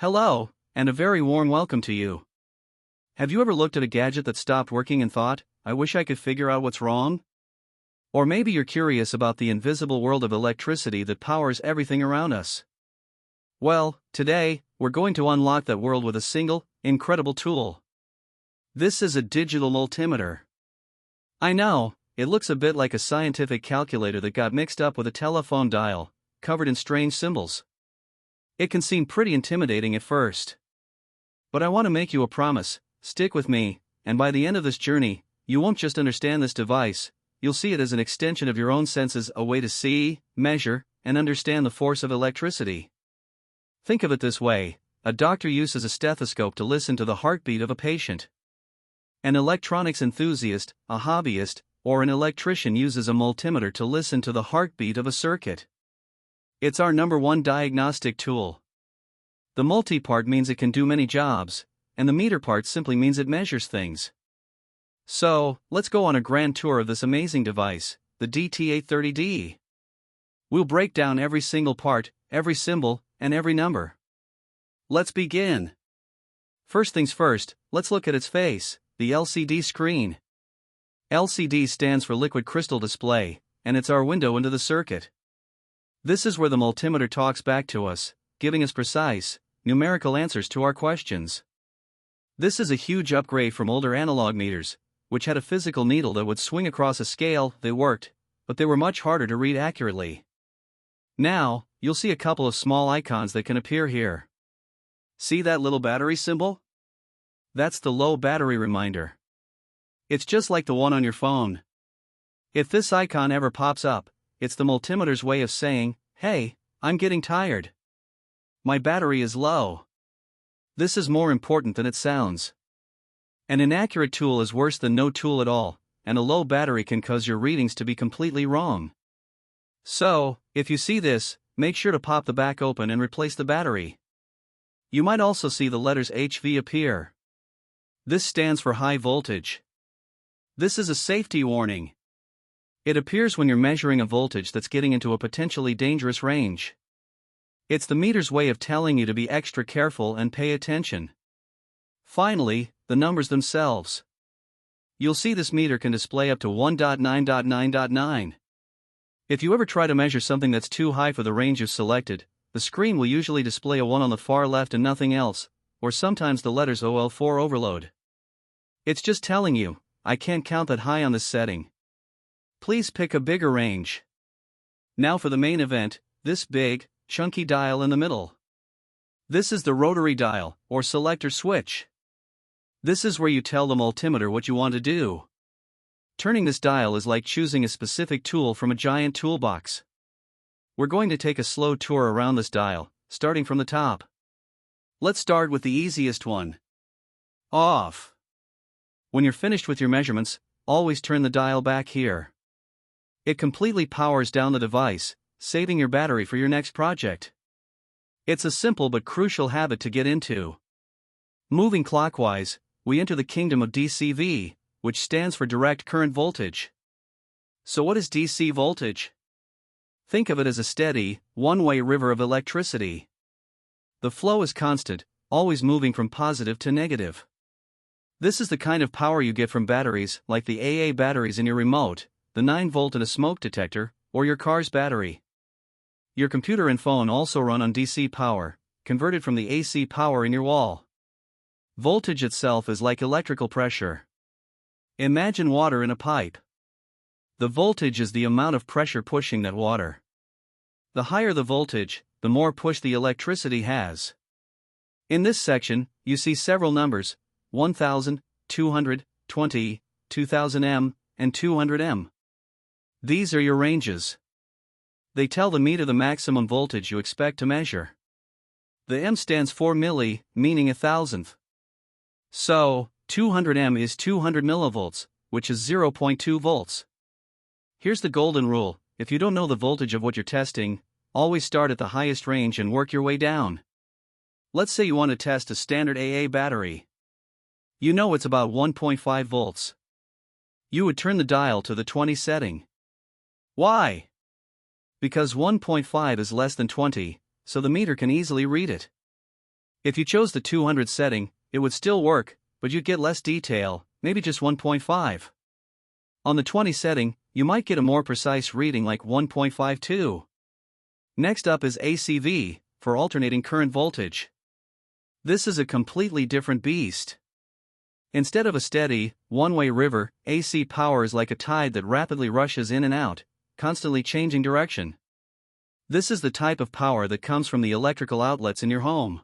Hello, and a very warm welcome to you. Have you ever looked at a gadget that stopped working and thought, I wish I could figure out what's wrong? Or maybe you're curious about the invisible world of electricity that powers everything around us. Well, today, we're going to unlock that world with a single, incredible tool. This is a digital multimeter. I know, it looks a bit like a scientific calculator that got mixed up with a telephone dial, covered in strange symbols. It can seem pretty intimidating at first. But I want to make you a promise, stick with me, and by the end of this journey, you won't just understand this device, you'll see it as an extension of your own senses, a way to see, measure, and understand the force of electricity. Think of it this way: a doctor uses a stethoscope to listen to the heartbeat of a patient. An electronics enthusiast, a hobbyist, or an electrician uses a multimeter to listen to the heartbeat of a circuit. It's our number one diagnostic tool. The multi part means it can do many jobs, and the meter part simply means it measures things. So, let's go on a grand tour of this amazing device, the 𝗗𝗢𝗪𝗔. We'll break down every single part, every symbol, and every number. Let's begin. First things first, let's look at its face, the LCD screen. LCD stands for liquid crystal display, and it's our window into the circuit. This is where the multimeter talks back to us, giving us precise, numerical answers to our questions. This is a huge upgrade from older analog meters, which had a physical needle that would swing across a scale. They worked, but they were much harder to read accurately. Now, you'll see a couple of small icons that can appear here. See that little battery symbol? That's the low battery reminder. It's just like the one on your phone. If this icon ever pops up, it's the multimeter's way of saying, hey, I'm getting tired. My battery is low. This is more important than it sounds. An inaccurate tool is worse than no tool at all, and a low battery can cause your readings to be completely wrong. So, if you see this, make sure to pop the back open and replace the battery. You might also see the letters HV appear. This stands for high voltage. This is a safety warning. It appears when you're measuring a voltage that's getting into a potentially dangerous range. It's the meter's way of telling you to be extra careful and pay attention. Finally, the numbers themselves. You'll see this meter can display up to 1.9.9.9. If you ever try to measure something that's too high for the range you've selected, the screen will usually display a 1 on the far left and nothing else, or sometimes the letters OL4 overload. It's just telling you, I can't count that high on this setting. Please pick a bigger range. Now for the main event, this big, chunky dial in the middle. This is the rotary dial, or selector switch. This is where you tell the multimeter what you want to do. Turning this dial is like choosing a specific tool from a giant toolbox. We're going to take a slow tour around this dial, starting from the top. Let's start with the easiest one. Off. When you're finished with your measurements, always turn the dial back here. It completely powers down the device, saving your battery for your next project. It's a simple but crucial habit to get into. Moving clockwise, we enter the kingdom of DCV, which stands for direct current voltage. So what is DC voltage? Think of it as a steady, one-way river of electricity. The flow is constant, always moving from positive to negative. This is the kind of power you get from batteries like the AA batteries in your remote, the 9-volt in a smoke detector, or your car's battery. Your computer and phone also run on DC power, converted from the AC power in your wall. Voltage itself is like electrical pressure. Imagine water in a pipe. The voltage is the amount of pressure pushing that water. The higher the voltage, the more push the electricity has. In this section, you see several numbers: 1000, 200, 20, 2000 M, and 200 M. These are your ranges. They tell the meter the maximum voltage you expect to measure. The M stands for milli, meaning 1,000th. So, 200 M is 200 millivolts, which is 0.2 volts. Here's the golden rule: if you don't know the voltage of what you're testing, always start at the highest range and work your way down. Let's say you want to test a standard AA battery. You know it's about 1.5 volts. You would turn the dial to the 20 setting. Why? Because 1.5 is less than 20, so the meter can easily read it. If you chose the 200 setting, it would still work, but you'd get less detail, maybe just 1.5. On the 20 setting, you might get a more precise reading like 1.52. Next up is ACV, for alternating current voltage. This is a completely different beast. Instead of a steady, one-way river, AC power is like a tide that rapidly rushes in and out, constantly changing direction. This is the type of power that comes from the electrical outlets in your home.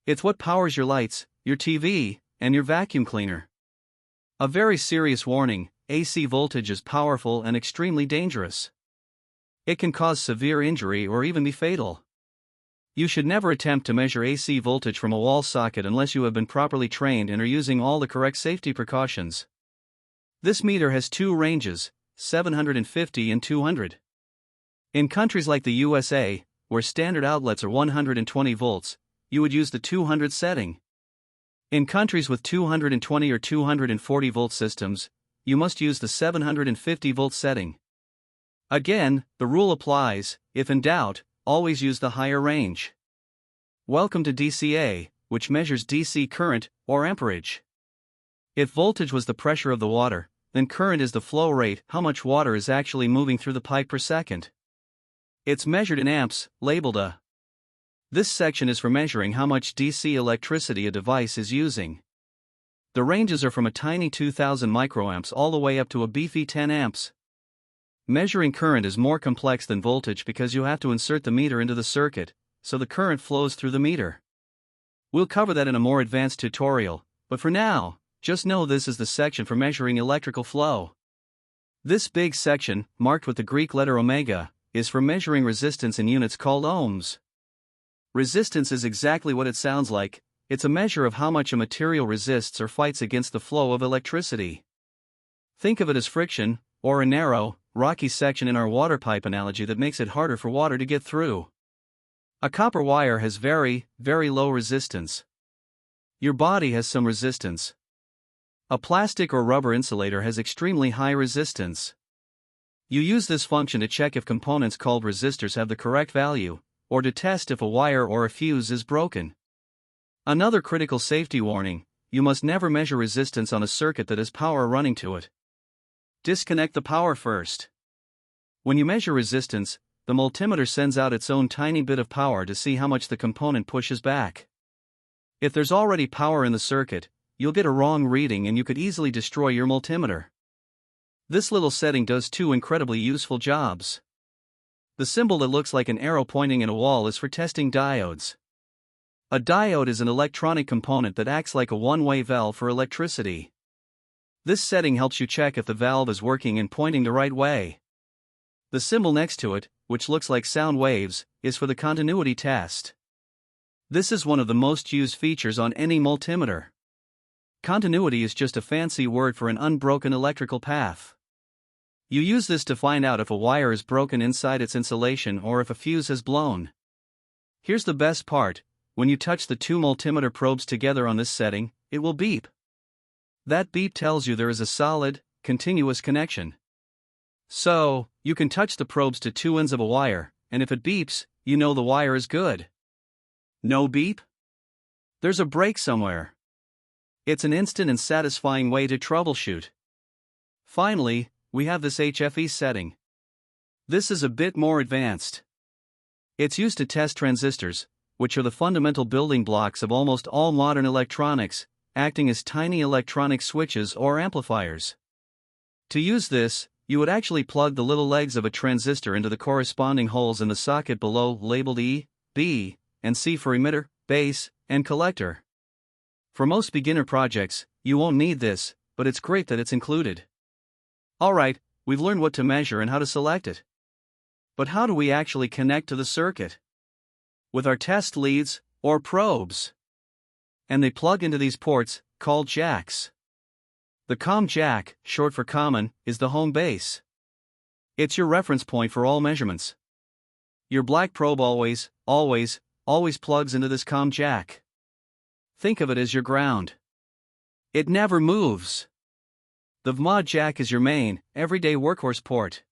It's what powers your lights, your TV, and your vacuum cleaner. A very serious warning: AC voltage is powerful and extremely dangerous. It can cause severe injury or even be fatal. You should never attempt to measure AC voltage from a wall socket unless you have been properly trained and are using all the correct safety precautions. This meter has two ranges, 750 and 200. In countries like the USA, where standard outlets are 120 volts, you would use the 200 setting. In countries with 220 or 240 volt systems, you must use the 750 volt setting. Again, the rule applies: if in doubt, always use the higher range. Welcome to DCA, which measures DC current, or amperage. If voltage was the pressure of the water, then current is the flow rate, how much water is actually moving through the pipe per second. It's measured in amps, labeled A. This section is for measuring how much DC electricity a device is using. The ranges are from a tiny 2000 microamps all the way up to a beefy 10 amps. Measuring current is more complex than voltage because you have to insert the meter into the circuit, so the current flows through the meter. We'll cover that in a more advanced tutorial, but for now, just know this is the section for measuring electrical flow. This big section, marked with the Greek letter omega, is for measuring resistance in units called ohms. Resistance is exactly what it sounds like: it's a measure of how much a material resists or fights against the flow of electricity. Think of it as friction, or a narrow, rocky section in our water pipe analogy that makes it harder for water to get through. A copper wire has very, very low resistance. Your body has some resistance. A plastic or rubber insulator has extremely high resistance. You use this function to check if components called resistors have the correct value, or to test if a wire or a fuse is broken. Another critical safety warning: you must never measure resistance on a circuit that has power running to it. Disconnect the power first. When you measure resistance, the multimeter sends out its own tiny bit of power to see how much the component pushes back. If there's already power in the circuit, you'll get a wrong reading and you could easily destroy your multimeter. This little setting does two incredibly useful jobs. The symbol that looks like an arrow pointing at a wall is for testing diodes. A diode is an electronic component that acts like a one-way valve for electricity. This setting helps you check if the valve is working and pointing the right way. The symbol next to it, which looks like sound waves, is for the continuity test. This is one of the most used features on any multimeter. Continuity is just a fancy word for an unbroken electrical path. You use this to find out if a wire is broken inside its insulation or if a fuse has blown. Here's the best part: when you touch the two multimeter probes together on this setting, it will beep. That beep tells you there is a solid, continuous connection. So, you can touch the probes to two ends of a wire, and if it beeps, you know the wire is good. No beep? There's a break somewhere. It's an instant and satisfying way to troubleshoot. Finally, we have this HFE setting. This is a bit more advanced. It's used to test transistors, which are the fundamental building blocks of almost all modern electronics, acting as tiny electronic switches or amplifiers. To use this, you would actually plug the little legs of a transistor into the corresponding holes in the socket below, labeled E, B, and C for emitter, base, and collector. For most beginner projects, you won't need this, but it's great that it's included. Alright, we've learned what to measure and how to select it. But how do we actually connect to the circuit? With our test leads, or probes. And they plug into these ports, called jacks. The COM jack, short for common, is the home base. It's your reference point for all measurements. Your black probe always plugs into this COM jack. Think of it as your ground. It never moves. The VMA jack is your main, everyday workhorse port.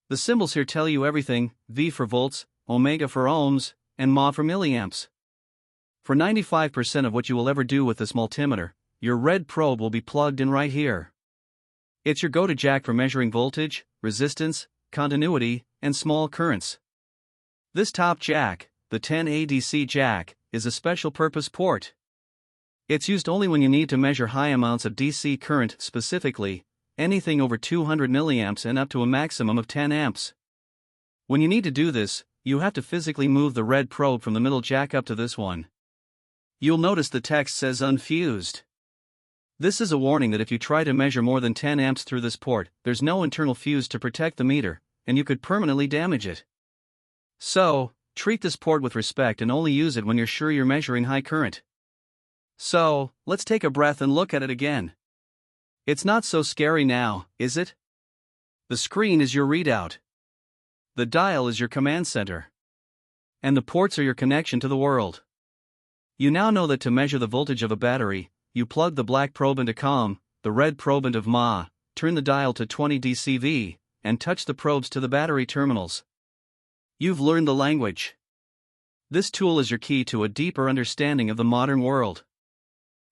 The symbols here tell you everything: V for volts, omega for ohms, and mA for milliamps. For 95% of what you will ever do with this multimeter, your red probe will be plugged in right here. It's your go-to jack for measuring voltage, resistance, continuity, and small currents. This top jack, the 10A DC jack, is a special purpose port. It's used only when you need to measure high amounts of DC current, specifically anything over 200 milliamps and up to a maximum of 10 amps. When you need to do this, you have to physically move the red probe from the middle jack up to this one. You'll notice the text says unfused. This is a warning that if you try to measure more than 10 amps through this port, there's no internal fuse to protect the meter, and you could permanently damage it. So, treat this port with respect and only use it when you're sure you're measuring high current. So, let's take a breath and look at it again. It's not so scary now, is it? The screen is your readout. The dial is your command center. And the ports are your connection to the world. You now know that to measure the voltage of a battery, you plug the black probe into COM, the red probe into VMA, turn the dial to 20 dCV, and touch the probes to the battery terminals. You've learned the language. This tool is your key to a deeper understanding of the modern world.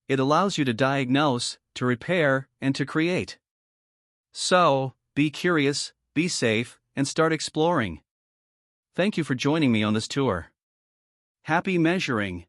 It allows you to diagnose, to repair, and to create. So, be curious, be safe, and start exploring. Thank you for joining me on this tour. Happy measuring!